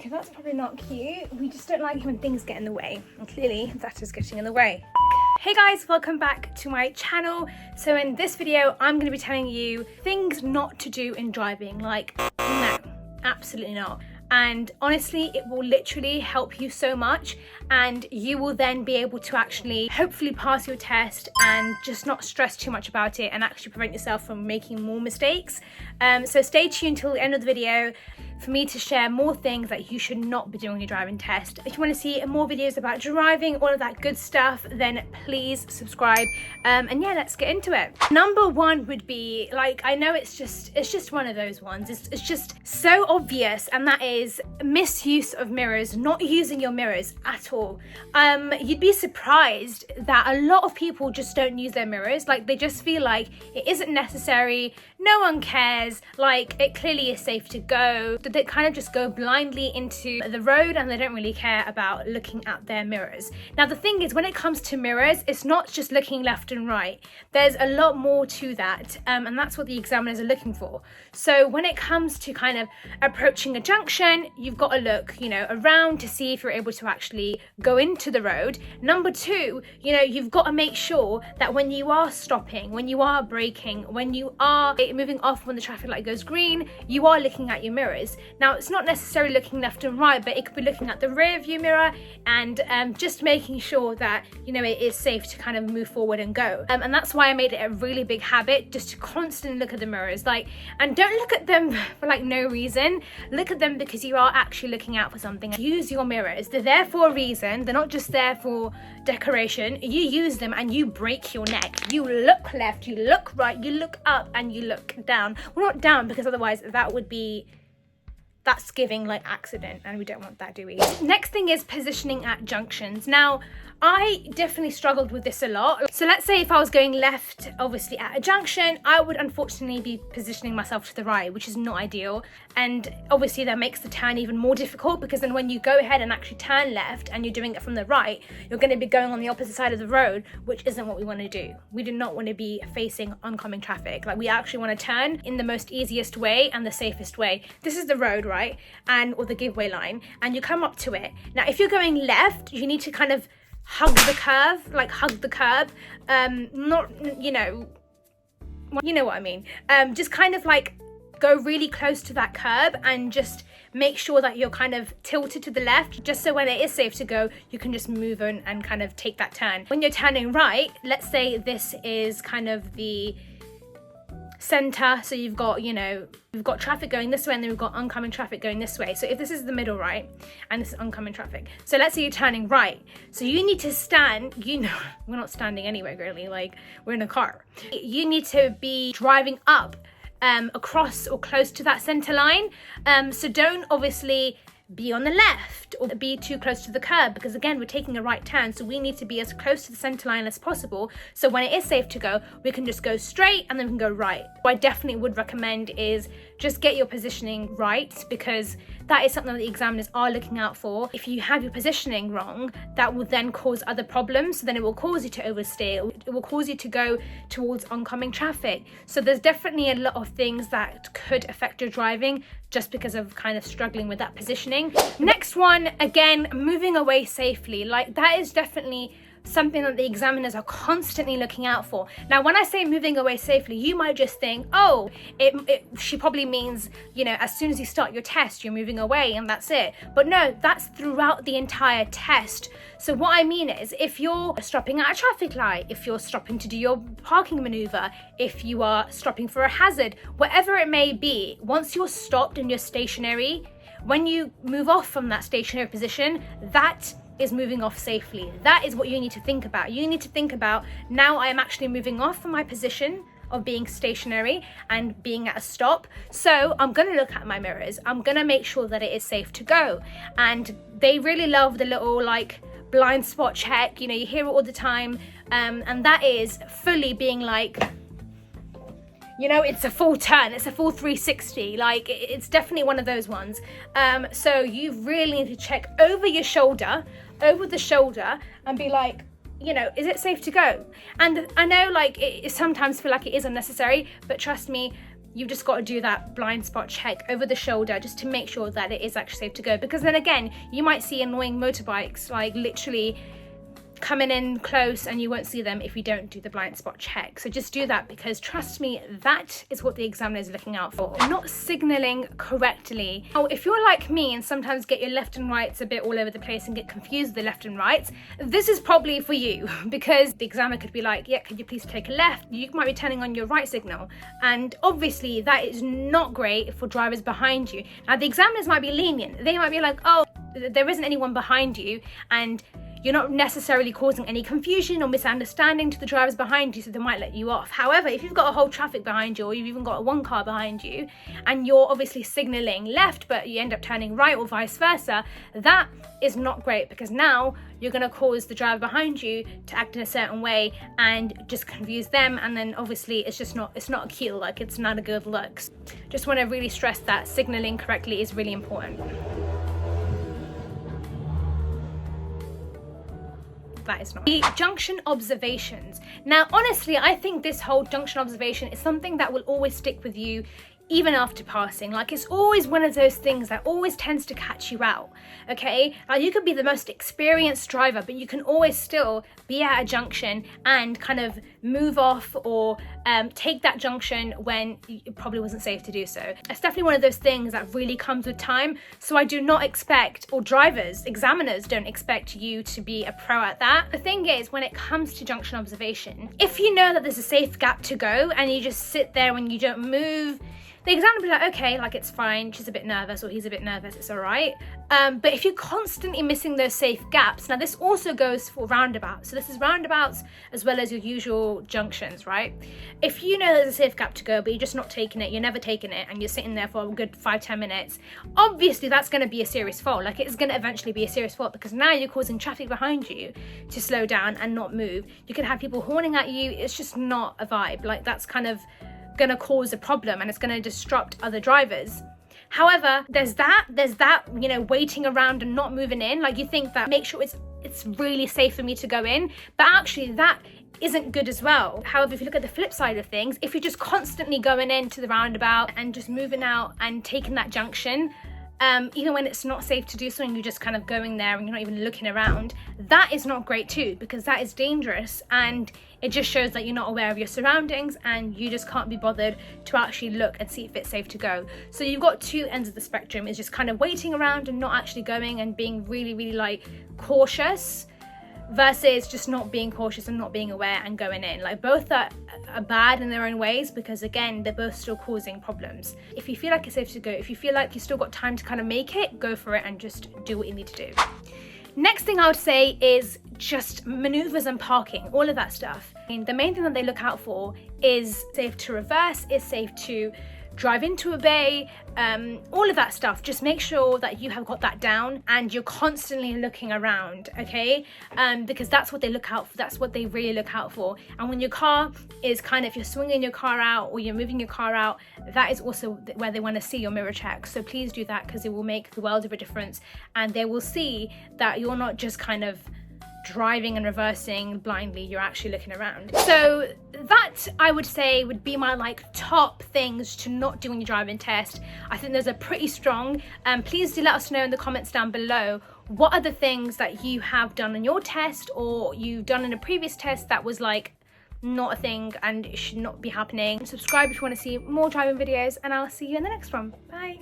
Okay, that's probably not cute. We just don't like when things get in the way. And clearly that is getting in the way. Hey guys, welcome back to my channel. So in this video, I'm going to be telling you things not to do in driving. Like, no, absolutely not. And honestly, it will literally help you so much, and you will then be able to actually hopefully pass your test and just not stress too much about it and actually prevent yourself from making more mistakes. So stay tuned till the end of the video for me to share more things that you should not be doing on your driving test. If you want to see more videos about driving, all of that good stuff, then please subscribe. And yeah, let's get into it. Number one would be, like, I know it's just one of those ones. It's just so obvious, and that is misuse of mirrors, not using your mirrors at all. You'd be surprised that a lot of people just don't use their mirrors. Like, they just feel like it isn't necessary, no one cares, like it clearly is safe to go. They kind of just go blindly into the road and they don't really care about looking at their mirrors. Now the thing is, when it comes to mirrors, it's not just looking left and right. There's a lot more to that, and that's what the examiners are looking for. So when it comes to kind of approaching a junction, you've got to look, around to see if you're able to actually go into the road. Number two, you've got to make sure that when you are stopping, when you are braking, when you are moving off when the traffic light goes green, you are looking at your mirrors. Now, it's not necessarily looking left and right, but it could be looking at the rear view mirror and just making sure that, it is safe to kind of move forward and go. And that's why I made it a really big habit just to constantly look at the mirrors. And don't look at them for no reason. Look at them because you are actually looking out for something. Use your mirrors. They're there for a reason. They're not just there for decoration. You use them and you break your neck. You look left, you look right, you look up, and you look down. Well, not down, because otherwise that's giving accident, and we don't want that, do we? Next thing is positioning at junctions. Now, I definitely struggled with this a lot. So let's say if I was going left, obviously at a junction, I would unfortunately be positioning myself to the right, which is not ideal. And obviously that makes the turn even more difficult, because then when you go ahead and actually turn left and you're doing it from the right, you're going to be going on the opposite side of the road, which isn't what we want to do. We do not want to be facing oncoming traffic. We actually want to turn in the most easiest way and the safest way. This is the road, right? Or the giveaway line, and you come up to it. Now, if you're going left, you need to kind of hug the curb, not, you know what I mean. Just kind of go really close to that curb and just make sure that you're kind of tilted to the left, just so when it is safe to go, you can just move on and kind of take that turn. When you're turning right, let's say this is kind of the center, so you've got traffic going this way and then we've got oncoming traffic going this way. So if this is the middle, right, and this is oncoming traffic, so let's say you're turning right, so you need to stand, we're not standing anyway really, we're in a car. You need to be driving up across or close to that center line, so don't obviously be on the left or be too close to the curb, because again, we're taking a right turn, so we need to be as close to the center line as possible, so when it is safe to go, we can just go straight and then we can go right. What I definitely would recommend is just get your positioning right, because that is something that the examiners are looking out for. If you have your positioning wrong, that will then cause other problems. So then it will cause you to overstay, it will cause you to go towards oncoming traffic. So there's definitely a lot of things that could affect your driving just because of kind of struggling with that positioning. Next one, again, moving away safely. That is definitely something that the examiners are constantly looking out for. Now, when I say moving away safely, you might just think, oh, she probably means, as soon as you start your test, you're moving away and that's it. But no, that's throughout the entire test. So what I mean is, if you're stopping at a traffic light, if you're stopping to do your parking maneuver, if you are stopping for a hazard, whatever it may be, once you're stopped and you're stationary, when you move off from that stationary position, that is moving off safely. That is what you need to think about. You need to think about, now I am actually moving off from my position of being stationary and being at a stop, so I'm going to look at my mirrors. I'm going to make sure that it is safe to go. And they really love the little blind spot check, you hear it all the time, and that is fully being it's a full turn, it's a full 360, it's definitely one of those ones. So you really need to check over the shoulder and be is it safe to go? And I know it sometimes feel like it is unnecessary, but trust me, you've just got to do that blind spot check over the shoulder just to make sure that it is actually safe to go. Because then again, you might see annoying motorbikes like literally coming in close and you won't see them if you don't do the blind spot check. So just do that, because trust me, that is what the examiner is looking out for. Not signaling correctly. Now, if you're like me and sometimes get your left and rights a bit all over the place and get confused with the left and rights, this is probably for you, because the examiner could be like, yeah, could you please take a left? You might be turning on your right signal, and obviously that is not great for drivers behind you. Now the examiners might be lenient. They might be like, oh, there isn't anyone behind you, and you're not necessarily causing any confusion or misunderstanding to the drivers behind you, so they might let you off. However, if you've got a whole traffic behind you, or you've even got one car behind you, and you're obviously signaling left, but you end up turning right or vice versa, that is not great, because now you're going to cause the driver behind you to act in a certain way and just confuse them, and then obviously it's not cute, like it's not a good look. Just want to really stress that signaling correctly is really important. That is not. The junction observations. Now, honestly, I think this whole junction observation is something that will always stick with you even after passing. Like, it's always one of those things that always tends to catch you out, okay? Now, you could be the most experienced driver, but you can always still be at a junction and kind of move off or take that junction when it probably wasn't safe to do so. It's definitely one of those things that really comes with time. So I do not expect, or drivers, examiners don't expect you to be a pro at that. The thing is, when it comes to junction observation, if you know that there's a safe gap to go and you just sit there and you don't move, the examiner will be like, okay, like it's fine, she's a bit nervous or he's a bit nervous, it's all right. But if you're constantly missing those safe gaps, now this also goes for roundabouts. So this is roundabouts as well as your usual junctions, right? If you know there's a safe gap to go, but you're just not taking it, you're never taking it, and you're sitting there for a good 5-10 minutes, obviously that's going to be a serious fault. Like, it's going to eventually be a serious fault, because now you're causing traffic behind you to slow down and not move. You can have people horning at you. It's just not a vibe. Like, that's kind of going to cause a problem, and it's going to disrupt other drivers. However, there's that, you know, waiting around and not moving in. Like, you think that make sure it's really safe for me to go in, but actually that isn't good as well. However, if you look at the flip side of things, if you're just constantly going into the roundabout and just moving out and taking that junction, even when it's not safe to do so and you're just kind of going there and you're not even looking around, that is not great too, because that is dangerous, and it just shows that you're not aware of your surroundings and you just can't be bothered to actually look and see if it's safe to go. So you've got two ends of the spectrum. Is just kind of waiting around and not actually going and being really, really like cautious, versus just not being cautious and not being aware and going in. Like, both are bad in their own ways, because again, they're both still causing problems. If you feel like it's safe to go, if you feel like you've still got time to kind of make it, go for it and just do what you need to do. Next thing I would say is just maneuvers and parking, all of that stuff. I mean, the main thing that they look out for is safe to reverse, is safe to drive into a bay, all of that stuff. Just make sure that you have got that down and you're constantly looking around, okay? Because that's what they look out for. That's what they really look out for. And when your car is kind of, if you're swinging your car out or you're moving your car out, that is also where they want to see your mirror check. So please do that, because it will make the world of a difference, and they will see that you're not just kind of driving and reversing blindly, you're actually looking around. So that, I would say, would be my like top things to not do when you're driving test. I think those are pretty strong. Please do let us know in the comments down below, what are the things that you have done in your test or you've done in a previous test that was like not a thing and it should not be happening. Subscribe if you want to see more driving videos, and I'll see you in the next one. Bye.